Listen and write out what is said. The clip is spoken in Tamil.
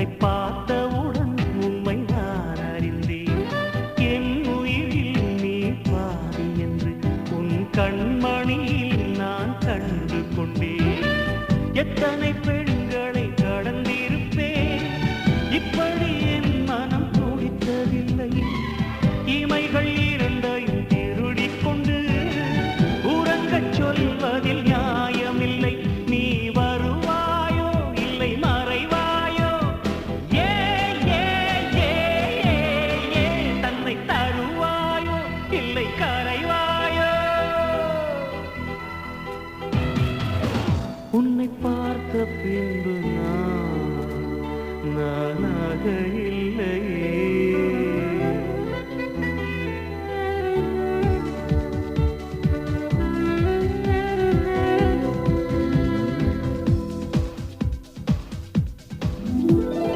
உன்னை பார்த்தவுடன் உண்மை நான் அறிந்தேன். என் உயிரில் நீ பாதி என்று உன் கண்மணியில் நான் கண்டு கொண்டேன். எத்தனை பெண்களை கடந்திருப்பேன், இப்படி என் மனம் துடித்ததில்லை. இமைகள் இரண்டையும் திருடிக் கொண்டு உறங்கச் சொல்வதில் நியாயமில்லை. நீ வருவாயோ இல்லை மறைவாயோ? ஏ ஏ ஏ ஏ தன்னை தருவாயோ இல்லை கரைவாயோ? உன்னை பார்த்த பின்பு நானாக இல்லை.